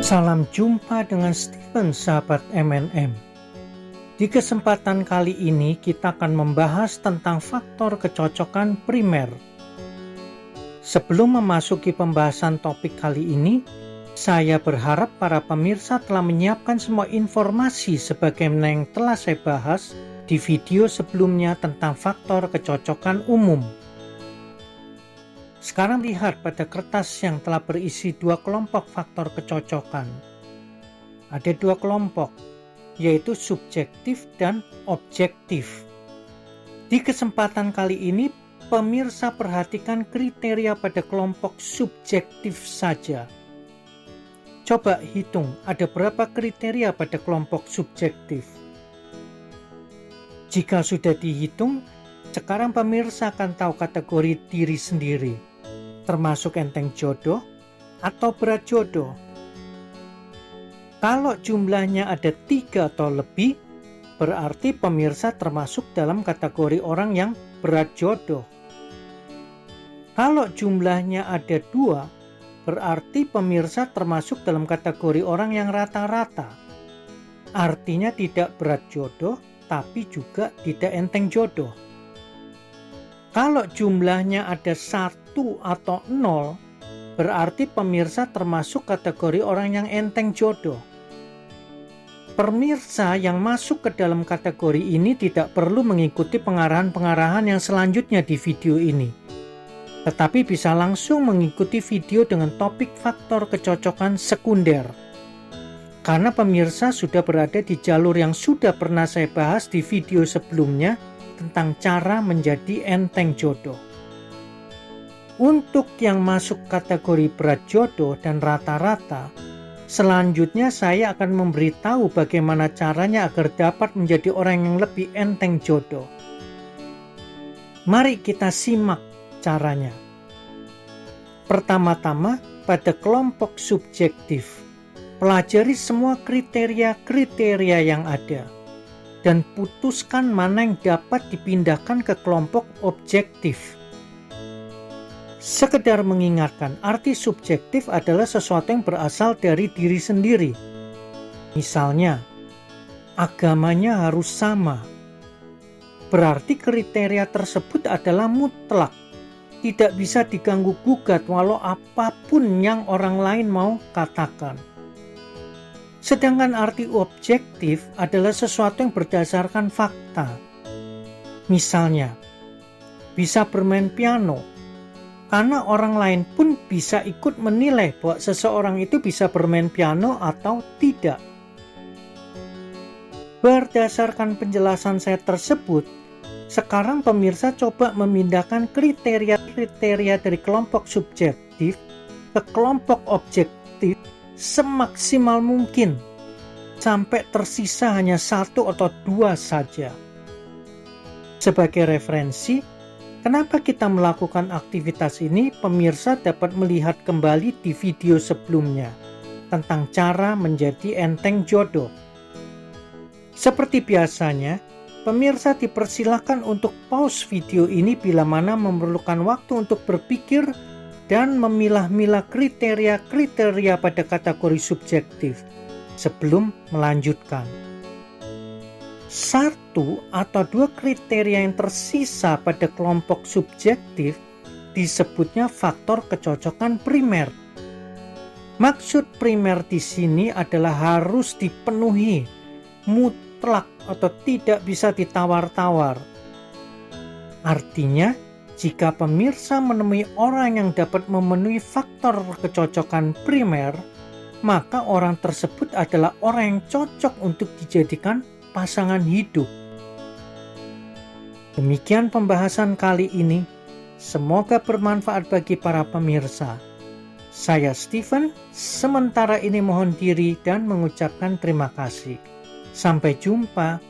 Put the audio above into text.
Salam jumpa dengan Steven, sahabat MNM. Di kesempatan kali ini kita akan membahas tentang faktor kecocokan primer. Sebelum memasuki pembahasan topik kali ini, saya berharap para pemirsa telah menyiapkan semua informasi sebagaimana yang telah saya bahas di video sebelumnya tentang faktor kecocokan umum. Sekarang lihat pada kertas yang telah berisi dua kelompok faktor kecocokan. Ada dua kelompok, yaitu subjektif dan objektif. Di kesempatan kali ini, pemirsa perhatikan kriteria pada kelompok subjektif saja. Coba hitung ada berapa kriteria pada kelompok subjektif. Jika sudah dihitung, sekarang pemirsa akan tahu kategori diri sendiri, termasuk enteng jodoh atau berat jodoh. Kalau jumlahnya ada 3 atau lebih, berarti pemirsa termasuk dalam kategori orang yang berat jodoh. Kalau jumlahnya ada 2, berarti pemirsa termasuk dalam kategori orang yang rata-rata. Artinya tidak berat jodoh, tapi juga tidak enteng jodoh. Kalau jumlahnya ada 1 atau 0, berarti pemirsa termasuk kategori orang yang enteng jodoh. Pemirsa yang masuk ke dalam kategori ini tidak perlu mengikuti pengarahan-pengarahan yang selanjutnya di video ini, tetapi bisa langsung mengikuti video dengan topik faktor kecocokan sekunder. Karena pemirsa sudah berada di jalur yang sudah pernah saya bahas di video sebelumnya tentang cara menjadi enteng jodoh. Untuk yang masuk kategori berat jodoh dan rata-rata, selanjutnya saya akan memberitahu bagaimana caranya agar dapat menjadi orang yang lebih enteng jodoh. Mari kita simak caranya. Pertama-tama, pada kelompok subjektif, pelajari semua kriteria-kriteria yang ada dan putuskan mana yang dapat dipindahkan ke kelompok objektif. Sekedar mengingatkan, arti subjektif adalah sesuatu yang berasal dari diri sendiri. Misalnya, agamanya harus sama. Berarti kriteria tersebut adalah mutlak, tidak bisa diganggu-gugat walau apapun yang orang lain mau katakan. Sedangkan arti objektif adalah sesuatu yang berdasarkan fakta. Misalnya, bisa bermain piano, karena orang lain pun bisa ikut menilai bahwa seseorang itu bisa bermain piano atau tidak. Berdasarkan penjelasan saya tersebut, sekarang pemirsa coba memindahkan kriteria-kriteria dari kelompok subjektif ke kelompok objektif semaksimal mungkin, sampai tersisa hanya 1 atau 2 saja. Sebagai referensi, kenapa kita melakukan aktivitas ini, pemirsa dapat melihat kembali di video sebelumnya tentang cara menjadi enteng jodoh. Seperti biasanya, pemirsa dipersilakan untuk pause video ini bila mana memerlukan waktu untuk berpikir dan memilah-milah kriteria-kriteria pada kategori subjektif sebelum melanjutkan. 1 atau 2 kriteria yang tersisa pada kelompok subjektif disebutnya faktor kecocokan primer. Maksud primer di sini adalah harus dipenuhi, mutlak atau tidak bisa ditawar-tawar. Artinya, jika pemirsa menemui orang yang dapat memenuhi faktor kecocokan primer, maka orang tersebut adalah orang yang cocok untuk dijadikan pasangan hidup. Demikian pembahasan kali ini. Semoga bermanfaat bagi para pemirsa. Saya Steven, sementara ini mohon diri dan mengucapkan terima kasih. Sampai jumpa.